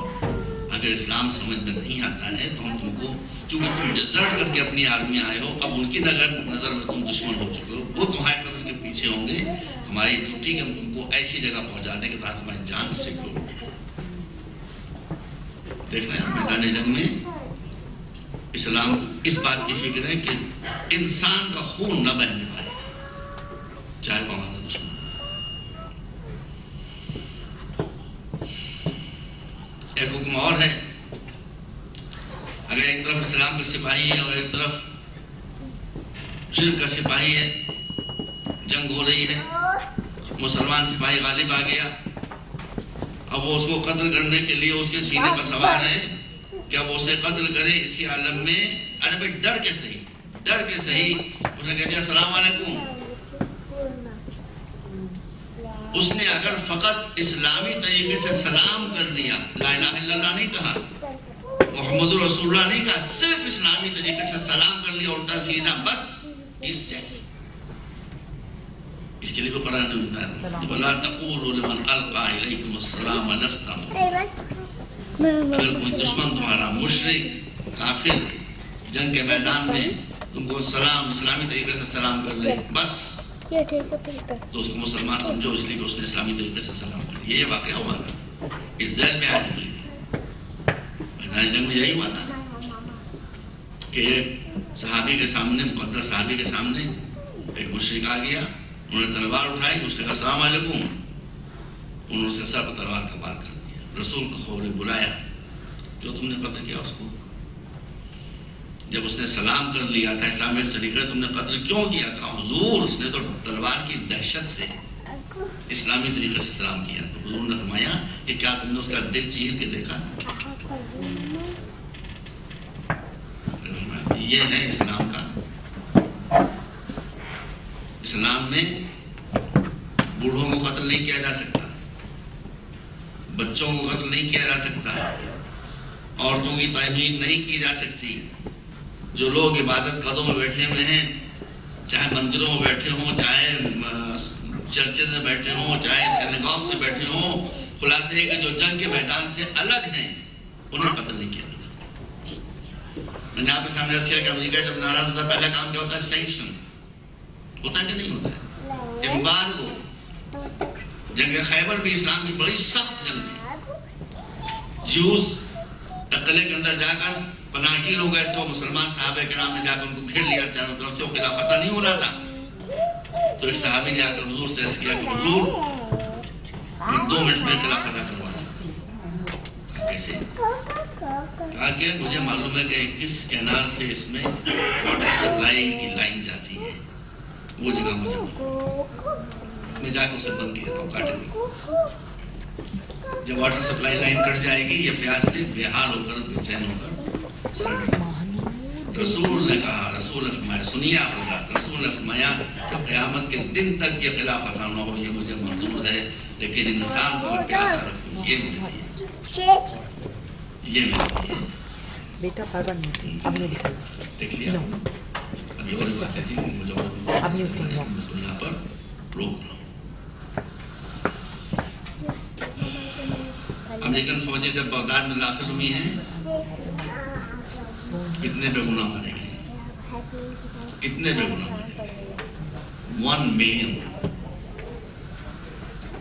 اگر اسلام سمجھ میں نہیں آتا ہے تو ہم تم کو، چونکہ تم ڈیزرٹ کر کے اپنی آرمی آئے ہو، اب ان کی نظر میں تم دشمن ہو چکے ہو، وہ تمہارے قدر کے پیچھے ہوں گے. ہماری ڈیوٹی کہ ہم تم کو ایسی جگہ پہنچا دیں کہ تاکہ تمہاری جان سیکور. دیکھ رہے ہیں میدان جنگ میں اسلام کو اس بات کی فکر ہے کہ انسان کا خون نہ بہنے پائے، چاہے وہ ہمارا دشمن. ایک حکم اور ہے، اگر ایک طرف اسلام کا سپاہی ہے اور ایک طرف شرک کا سپاہی ہے، جنگ ہو رہی ہے، مسلمان سپاہی غالب آ گیا، اب وہ اس کو قتل کرنے کے لیے اس کے سینے پر سوار ہے کہ اب اسے قتل کرے اسی عالم میں. ارے بھائی ڈر کے صحیح اس نے کہہ دیا السلام علیکم. اس نے اگر فقط اسلامی طریقے سے سلام کر لیا، لا الہ الا اللہ نہیں کہا، محمد رسول اللہ نہیں کہا، صرف اسلامی طریقے سے سلام کر لیا الٹا سیدھا، بس اس سے اس کے لیے بھی قرآن نے بتایا وَلَا تَقُولُوا لِمَنْ أَلْقَىٰ إِلَيْكُمُ السَّلَامَ لَسْتَ مُؤْمِنًا. اگر کوئی دشمن تمہارا مشرک کافر جنگ کے میدان میں تم کو سلام اسلامی طریقے سے سلام کر لے بس تو اس کو مسلمان سمجھو، اس لیے کہ اس نے اسلامی طریقے سے سلام کر لیا. یہ واقعہ ہوا تھا اس ذیل میں آج بھی میدان جنگ میں یہی ہوا تھا کہ ایک صحابی کے سامنے، مقدس صحابی کے سامنے ایک مشرک آ گیا. انہوں نے تلوار اٹھائی، اس نے کہا السلام علیکم. انہوں نے اس کے سر پر تلوار کا وار کر دیا. رسول کو خبر بلایا، جو تم نے قتل کیا اس کو؟ جب اس نے سلام کر لیا تھا اسلامی طریقے تم نے قتل کیوں کیا؟ کہا حضور اس نے تو تلوار کی دہشت سے اسلامی طریقے سے سلام کیا. تو حضور نے فرمایا کہ کیا تم نے اس کا دل چیر کے دیکھا؟ یہ ہے اسلام کا. اسلام میں بوڑھوں کو قتل نہیں کیا جا سکتا، بچوں کو قتل نہیں کیا جا سکتا، عورتوں کی توہین نہیں کی جا سکتی. جو لوگ عبادت گاہوں میں بیٹھے ہوئے ہیں، چاہے مندروں میں بیٹھے ہوں، چاہے چرچز میں بیٹھے ہوں، چاہے سینیگاگز میں بیٹھے ہوں، خلاصہ ہے کہ جو جنگ کے میدان سے الگ ہیں انہیں قتل نہیں کیا جا سکتا. میں نے آپ کے سامنے عرض کیا کہ امریکہ جب ناراض ہوتا ہے پہلا کام کیا ہوتا ہے؟ سینکشن ہوتا ہے کہ نہیں ہوتا ہے؟ امبارگو. جنگ خیبر بھی اسلام کی بڑی سخت جنگ تھی. جیوز قلعے کے اندر جا کر پناہ گیر ہو گئے تو مسلمان صحابہ کرام نے جا کر ان کو گھیر لیا چاروں طرف سے، وہ قلعہ فتح نہیں ہو رہا تھا. تو ایک صحابی نے آ کر حضور سے عرض کیا کہ حضور میں 2 منٹ میں قلعہ فتح کروا سکتا ہوں. کیسے؟ کہا کہ مجھے معلوم ہے کہ کس کینال سے اس میں واٹر سپلائی کی لائن جاتی ہے، وہ جگہ مجھے میں جا کے اسے بند کیا تھا کاٹے میں. جب واٹر سپلائی لائن کٹ جائے گی یہ پیاس سے بے حال ہو کر بے چین ہو کر رسول نے کہا، رسول نے فرمایا، سنیے آپ حضرات، رسول نے فرمایا کہ قیامت کے دن تک یہ قلعہ فتح نہ ہو یہ مجھے منظور ہے، لیکن انسان کو میں پیاسا رکھوں یہ میرے لیے. بیٹا بار نہیں اب نہیں دکھا دیکھ لیا. ابھی اور باتیں تھیں مجھے یہاں پر روک رہا ہوں. امریکن فوجیں جب بغداد میں داخل ہوئی ہیں کتنے بے گناہ مارے گئے، کتنے بے گناہ مارے گئے. 1 million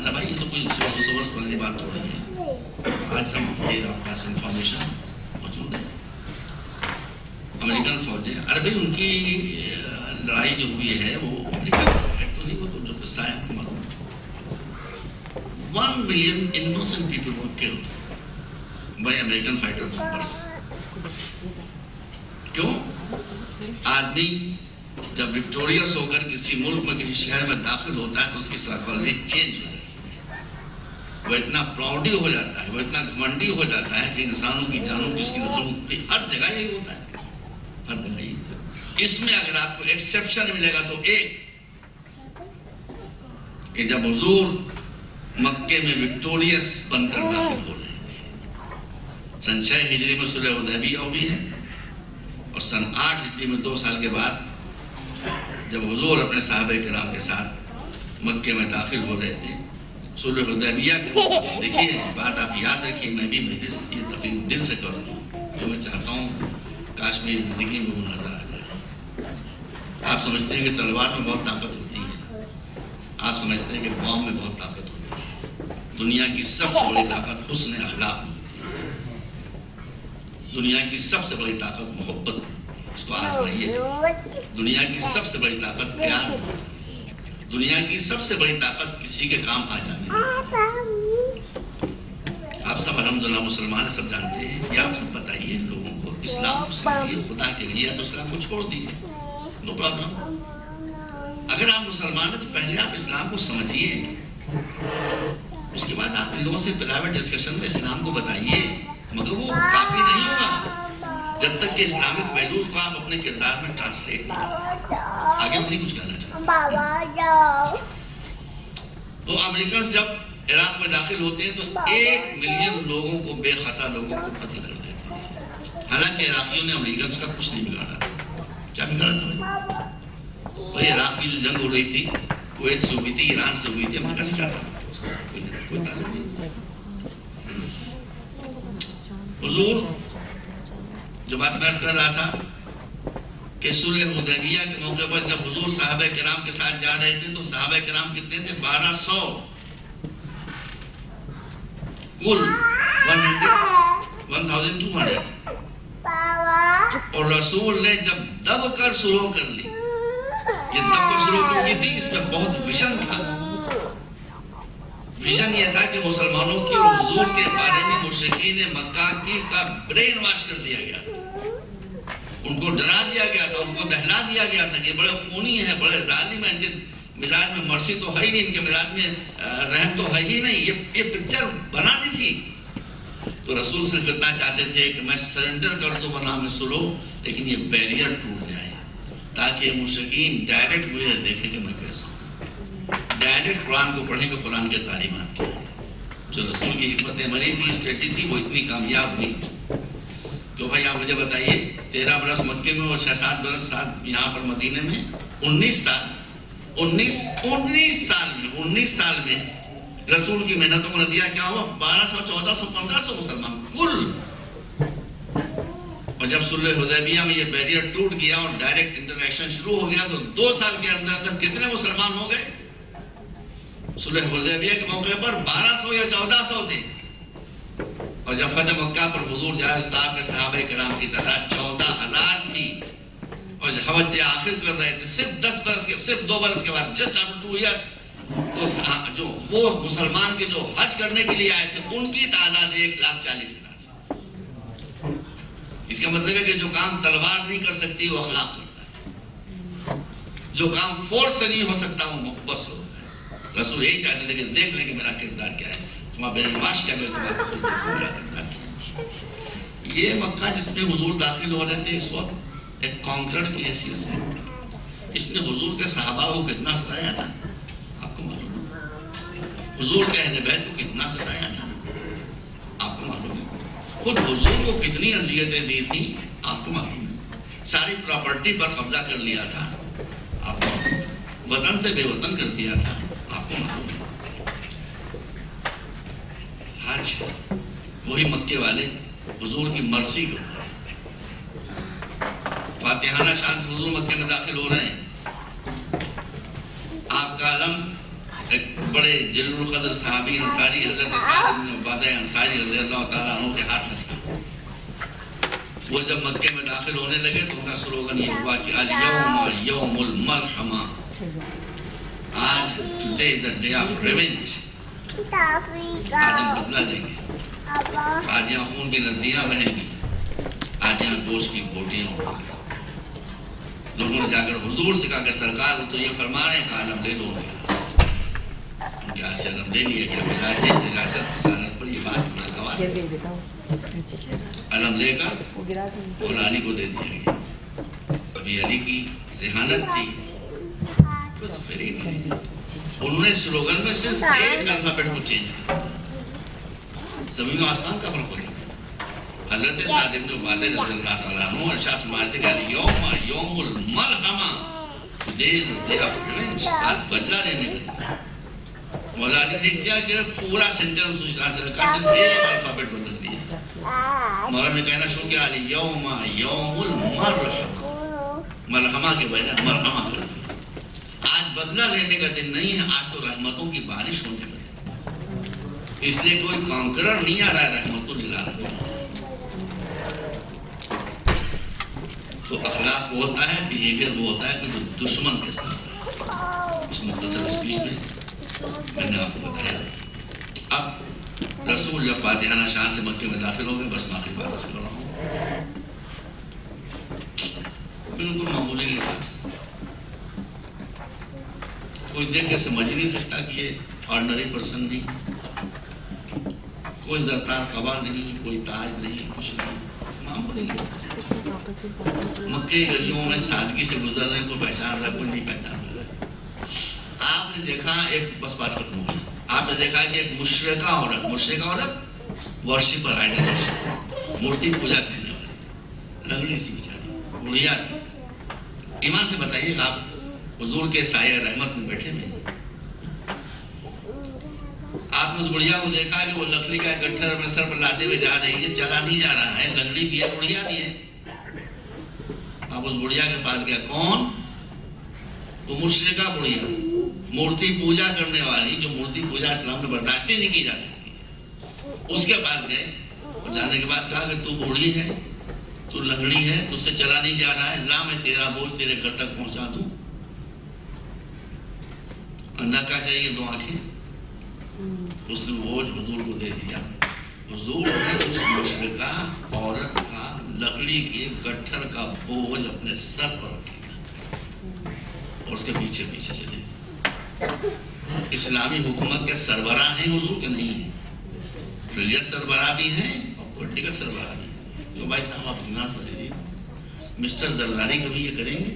نا بھائی یہ تو کوئی 200 برس پرانی بات ہو رہی ہے. آج سب یہ آپ پاس انفارمیشن موجود ہے. امریکن فوجیں عربی ان کی لڑائی جو ہوئی ہے وہ امریکہ تو نہیں, وہ تو جو قصہ ہے آپ کو معلوم ہے. 1 million innocent people were killed by American fighter bombers. کیوں؟ آدمی جب وکٹوریس ہو کر کسی ملک میں کسی شہر میں داخل ہوتا ہے تو اس کی سائیکالوجی چینج ہو جاتی ہے. وہ اتنا پراؤڈی ہو جاتا ہے, وہ اتنا گھمنڈی ہو جاتا ہے کہ انسانوں کی جانوں کی اس کی نظروں کی ہر جگہ یہی ہوتا ہے, ہر جگہ یہی ہوتا ہے. اس میں اگر آپ کو ایکسیپشن ملے گا تو ایک کہ جب حضور مکے میں وکٹوریس بن کر داخل ہو رہے ہیں, سن 6 ہجری میں صلح حدیبیہ ہوئی ہے, اور سن 8 ہجری میں 2 سال کے بعد جب حضور اپنے صحابہ کرام کے ساتھ مکے میں داخل ہو رہے تھے صلح حدیبیہ کے. دیکھیے بات آپ یاد رکھیے, میں بھی مجلس یہ تقریر دل سے کروں گا, جو میں چاہتا ہوں کاش میری زندگی میں وہ نظر آ جائے. آپ سمجھتے ہیں کہ تلوار میں بہت طاقت ہوتی ہے, آپ سمجھتے ہیں کہ بام میں بہت طاقت ہوتی ہے. دنیا کی سب سے بڑی طاقت حسن اخلاق میں, دنیا کی سب سے بڑی طاقت محبت, اس کو آزمائیے. دنیا کی سب سے بڑی طاقت پیار, دنیا کی سب سے بڑی طاقت کسی کے کام آ جانے. آپ سب الحمدللہ مسلمان سب جانتے ہیں, یہ آپ سب بتائیے لوگوں کو اسلام کو سمجھیے خدا کے لیے, تو اسلام کو چھوڑ دیجیے, نو پرابلم. اگر آپ مسلمان ہیں تو پہلے آپ اسلام کو سمجھیے, اس کے بعد آپ ان لوگوں سے پرائیویٹ ڈسکشن میں اسلام کو بتائیے. مگر وہ کافی نہیں ہوگا جب تک کہ اسلامک ویلیوز کو آپ اپنے کردار میں ٹرانسلیٹ نہیں کریں. آگے مجھے کچھ کہنا چاہتا. تو امریکن جب عراق میں داخل ہوتے ہیں تو 1 ملین لوگوں کو, بے خطا لوگوں کو قتل کر دیتے ہیں. حالانکہ عراقیوں نے امریکنز کا کچھ نہیں بگاڑا. کیا بگاڑا تھا بھائی؟ عراق کی جو جنگ ہو رہی تھی کویت سے ہوئی تھی, ایران سے ہوئی تھی, امریکہ سے کیا تھا؟ کوئی تعلق نہیں. حضور جو بات میں کر رہا تھا کہ صلح حدیبیہ کے موقع پر جب حضور صحابہ کرام کے ساتھ جا رہے تھے تو صحابہ کرام کتنے تھے؟ 1200 کل 1200. اور رسول نے جب دب کر شروع کر لی. یہ دب کر شروع کیوں کی تھی؟ اس میں بہت ویژن تھا. ویژن یہ تھا کہ مسلمانوں کی اور حضور کے بارے میں مشرکین مکہ کی کا برین واش کر دیا گیا تھا. ان کو ڈرا دیا گیا تھا, ان کو دہلا دیا گیا تھا کہ بڑے خونی ہیں, بڑے ظالم ہیں, ان کے مزاج میں مرسی تو ہے ہی نہیں, ان کے مزاج میں رحم تو ہے ہی نہیں. یہ پکچر بنا دی تھی. تو رسول صرف اتنا چاہتے تھے کہ میں سرنڈر کر دوں ورنہ میں سلو, لیکن یہ بیریئر ٹوٹ جائے تاکہ مشرکین ڈائریکٹ مجھے دیکھیں کہ میں کیسا ہوں. ڈائریکٹ قرآن کو پڑھیں کہ قرآن کے تعلیمات کیا ہیں. جو رسول کی حکمت عملی تھی, اسٹریٹجی تھی, وہ اتنی کامیاب ہوئی. تو بھائی آپ مجھے بتائیے 13 برس مکے میں اور 6-7 برس ساتھ یہاں پر مدینے میں, 19 سال میں رسول کی محنتوں کا نتیجہ کیا ہوا؟ 1200, 1400, 1500 مسلمان کل. اور جب صلح حدیبیہ میں یہ بیریئر ٹوٹ گیا اور ڈائریکٹ انٹریکشن شروع ہو گیا تو 2 سال کے اندر کتنے مسلمان ہو گئے؟ صلح حدیبیہ کے موقع پر 1200 یا 1400 تھے, اور جب فتح مکہ پر حضور جا رہے تو آپ کے صحابہ کرام کی تعداد 14,000 تھی. اور جب حج آخر کر رہے تھے صرف 2 برس کے بعد, جسٹ آفٹر 2 ایئرس, تو جو وہ مسلمان کے جو حج کرنے کے لیے آئے تھے ان کی تعداد 1,40,000. اس کا مطلب ہے کہ جو کام تلوار نہیں کر سکتی وہ اخلاق کرتا ہے, جو کام فورس سے نہیں ہو سکتا وہ محبت سے ہوتا ہے. رسول یہی چاہتے تھے کہ دیکھ لیں کہ میرا کردار کیا ہے, تمہارا برینواش کیا ہے, تمہارا کردار کیا ہے. یہ مکہ جس میں حضور داخل ہو رہے تھے اس وقت ایک کانکرر کی حیثیت سے, اس نے حضور کے صحابہ کو کتنا ستایا تھا آپ کو معلوم ہے. حضور کے اہل بیت کو کتنا ستایا تھا آپ کو معلوم ہے. خود حضور کو کتنی اذیتیں دی تھی آپ کو معلوم ہے. ساری پراپرٹی پر قبضہ کر لیا تھا آپ کو معلوم ہے. وطن سے بے وطن کر دیا تھا آپ کو معلوم ہے. آج وہی مکے والے حضور کی مرضی کو فاتح فاتحانہ شان سے حضور مکے میں داخل ہو رہے ہیں. آپ کا علم ایک بڑے جلیل القدر صحابی انصاری حضرت سعد بن عبادہ انصاری رضی اللہ تعالیٰ عنہ کے ہاتھ میں تھا. وہ جب مکے میں داخل ہونے لگے تو ان کا سلوگن یہ ہوا کہ الیوم یوم المرحمہ، آج today the day of revenge, آج ہم بدلہ لیں گے، آج یہاں خون کی ندیاں بہیں گی، آج یہاں گوشت کی بوٹیاں ہوں گی. لوگوں نے جا کر حضور سے کہا کہ سرکار وہ تو یہ فرما رہے ہیں کہ علم لے دو ان کے ہاتھ سے علم لے لیا گیا. مزاج ریاست رسالت پر یہ بات بڑا گواہ ہے. علم لے کر مولا علی کو دے دیا گیا. ابھی علی کی ذہانت تھی بس پھر ہی نہیں. انہوں نے سلوگن میں صرف ایک الفابیٹ کو چینج کیا. زمین و آسمان کا فرق ہوتا. حضرت سعد بن عبادہ رضی اللہ تعالیٰ عنہ ارشاد فرماتے کہ یوم المرحمہ، today is the day of revenge, آج بدلہ لینے کا. مولا علی نے کیا کہ پورا سینٹینس اس طرح سے رکھا، صرف ایک الفابیٹ بدل دیا. مولا نے کہنا شروع کیا یوم المرحمہ، مرحمہ کے بجائے مرحمہ کر دیا. آج بدلہ لینے کا دن نہیں ہے، آج تو رحمتوں کی بارش ہونے لگی. اس لیے کوئی کانکرر نہیں آ رہا ہے رحمت للعالمین. تو اخلاق وہ ہوتا ہے، بیہیویئر وہ ہوتا ہے کہ جو دشمن کے ساتھ ہے. اس مختصر اسپیچ میں نے آپ کو بتایا. اب رسول جب فاتحانہ شان سے مکے میں داخل ہو گئے، بس باقی بات کر رہا ہوں. بالکل معمولی لباس، کوئی دیکھ کے سمجھ نہیں سکتا کہ یہ آرڈنری پرسن نہیں. کوئی زرتار قبا نہیں، کوئی تاج نہیں، کچھ نہیں، معمولی لباس. مکے گلیوں میں سادگی سے گزر رہے، کوئی پہچان رہا، کوئی نہیں پہچان رہا. آپ نے دیکھا ایک بس بات ختم ہو گئی. آپ نے دیکھا کہ ایک مشرکہ عورت ورشپر، آئیڈل ورشپر، مورتی پوجا کرنے والی، لگڑی تھی بیچاری، بڑھیا تھی. ایمان سے بتائیے کہ آپ حضور کے سایہ رحمت میں بیٹھے ہوئے، آپ نے اس بڑھیا کو دیکھا کہ وہ لکڑی کا گٹھر اپنے سر پر لاتے ہوئے جا رہی ہے، چلا نہیں جا رہا ہے، لکڑی بھی ہے، بڑھیا بھی ہے. آپ اس بڑھیا کے پاس گیا. کون؟ وہ مشرکہ بڑھیا، مورتی پوجا کرنے والی، جو مورتی پوجا اسلام میں برداشت نہیں کی جا سکتی. اس کے پاس گئے اور جانے کے بعد کہا کہ تو بوڑھی ہے، تو لنگڑی ہے، تجھ سے چلا نہیں جا رہا ہے، لا میں تیرا بوجھ تیرے گھر تک پہنچا دوں. اللہ کا چاہیے 2 آنکھیں. اس نے بوجھ حضور کو دے دیا. حضور نے اس مشرکہ عورت کا لکڑی کے گٹھر کا بوجھ اپنے سر پر رکھ لیا اور اس کے پیچھے پیچھے چلے. اسلامی حکومت کے سربراہ ہیں حضور کے نہیں ہیں، ریلیجس سربراہ بھی ہیں اور پولیٹیکل سربراہ بھی ہیں. تو بھائی صاحب آپ ایمان پر لے لیے، مسٹر زرداری کبھی یہ کریں گے؟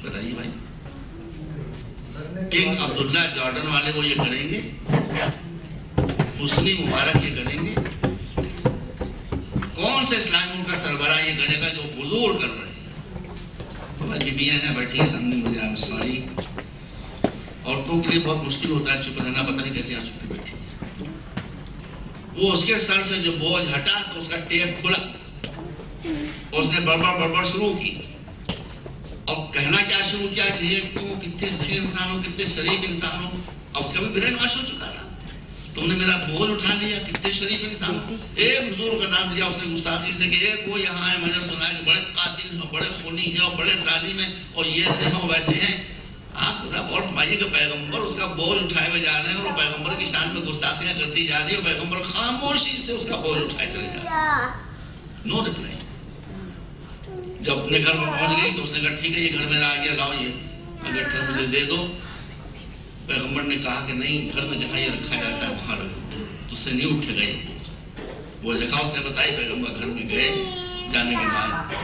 بتائیے بھائی. کنگ عبداللہ جارڈن والے وہ یہ کریں گے؟ حسنی مبارک یہ کریں گے؟ کون سے اسلامی ملک کا سربراہ یہ کرے گا جو حضور کر رہے ہیں؟ بیویاں ہیں بیٹھی ہیں سامنے، مجھے آپ سوری، عورتوں کے لیے بہت مشکل ہوتا ہے چپ رہنا، پتہ نہیں کیسے یہاں چپ کے بیٹھی. وہ اس کے سر سے جو بوجھ ہٹا تو اس کا ٹیپ کھلا اور اس نے بڑبڑ شروع کی. اب کہنا کیا شروع کیا کہ یہ تو کتنے اچھے انسان ہو، کتنے شریف انسان ہو. اب اس کا بھی برین واش ہو چکا تھا. تم نے میرا بوجھ اٹھا لیا، کتنے شریف انسان ہو. ایک حضور کا نام لیا اس نے گستاخی سے کہ ایک وہ یہاں ہے، میں نے سنا ہے کہ بڑے قاتل ہیں، بڑے خونی ہیں اور بڑے ظالم ہیں اور یہ سے ہیں ویسے ہیں. آپ غور فرمائیے کہ پیغمبر اس کا بوجھ اٹھائے ہوئے جا رہے ہیں اور وہ پیغمبر کی شان میں گستاخیاں کرتی جا رہی ہے. پیغمبر خاموشی سے اس کا بوجھ اٹھائے چلے جا رہے ہیں. نو ریپلائی. جب اپنے گھر میں پہنچ گئی تو اس نے کہا ٹھیک ہے یہ گھر میرا آ گیا، لاؤ یہ گٹھر مجھے دے دو. پیغمبر نے کہا کہ نہیں، گھر میں جہاں یہ رکھا جاتا ہے وہاں رکھو، تو سے نہیں اٹھے گا یہ بوجھ. وہ جگہ اس نے بتائی. پیغمبر گھر میں گئے، جانے کے بعد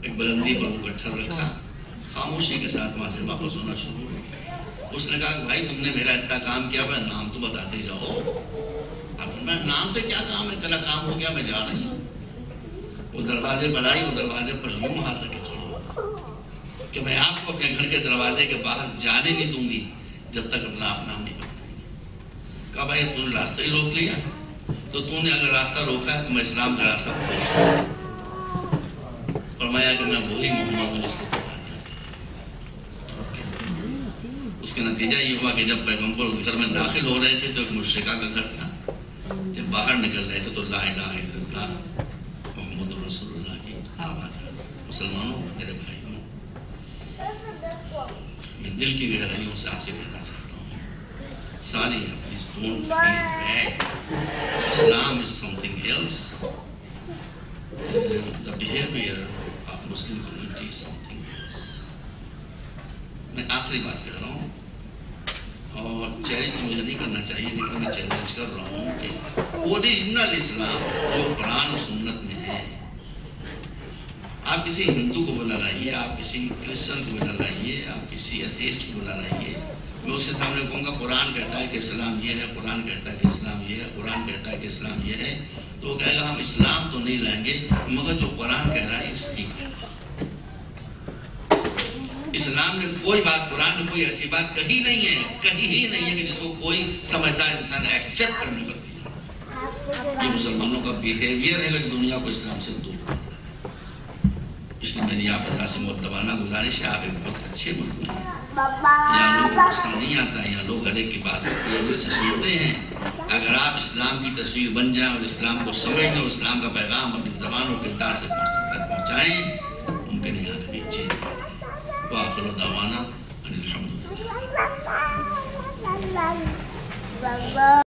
ایک بلندی پر وہ گٹھر رکھا، خاموشی کے ساتھ وہاں سے واپس ہونا شروع ہوا. اس نے کہا کہ بھائی تم نے میرا اتنا کام کیا، میں نام تو بتاتے جاؤ. میں نام سے کیا کام ہے، تیرا کام ہو گیا، میں جا رہی ہوں. وہ دروازے پر آئی، وہ دروازے پر یوں ہاتھ رکھے کہ میں آپ کو اپنے گھر کے دروازے کے باہر جانے نہیں دوں گی جب تک اپنا آپ نام نہیں بتائیں گے. کہا بھائی تم نے راستہ ہی روک لیا، تو تم نے اگر راستہ روکا ہے تو میں اسلام کا راستہ فرمایا کہ میں وہی محمد ہوں جس کو پکارنا ہے۔ اس کا نتیجہ یہ ہوا کہ جب پیغمبر اس گھر میں داخل ہو رہے تھے تو ایک مشرکہ کا گھر تھا، جب باہر نکل رہے تھے تو لا الہ الا اللہ محمد رسول اللہ کی آواز آئی۔ مسلمانوں، میرے بھائیوں، میں دل کی گہرائیوں سے آپ سے کہنا چاہتا ہوں، sorry please don't feel bad, Islam is some thing else, the behavior of Muslim community is something else۔ میں آخری بات کر رہا ہوں اور چیلنج مجھے نہیں کرنا چاہیے لیکن میں چیلنج کر رہا ہوں کہ اوریجنل اسلام جو قرآن و سنت میں ہے، آپ کسی ہندو کو بلا رہیے، آپ کسی کرسچن کو بلا رہیے، آپ کسی ایتھیسٹ کو بلا رہیے، میں اس کے سامنے کہوں گا قرآن کہتا ہے کہ اسلام یہ ہے، قرآن کہتا ہے کہ اسلام یہ ہے، قرآن کہتا ہے کہ اسلام یہ ہے، تو وہ کہے گا ہم اسلام تو نہیں لائیں گے مگر جو قرآن کہہ رہا ہے یہ صحیح کہہ رہا ہے۔ اسلام نے کوئی بات، قرآن نے کوئی ایسی بات کہی نہیں ہے، کہی ہی نہیں ہے کہ جس کو کوئی سمجھدار انسان ایکسیپٹ کرنے پر تیار۔ یہ مسلمانوں کا بیہیویئر ہے کہ دنیا کو اسلام سے دور کرے۔ اس لیے میری آپ حضرات سے مؤدبانہ گزارش ہے، آپ ایک بہت اچھے ملک میں ہیں، یہاں لوگ غصہ نہیں آتا ہے، یہاں لوگ ہر ایک کی بات دل سے سنتے ہیں۔ اگر آپ اسلام کی تصویر بن جائیں اور اسلام کو سمجھنے اور اسلام کا پیغام اپنی زبان اور کردار سے پہنچائیں، ممکن ہے یہاں کبھی چینج ہو جائے۔ وآخر دعوانا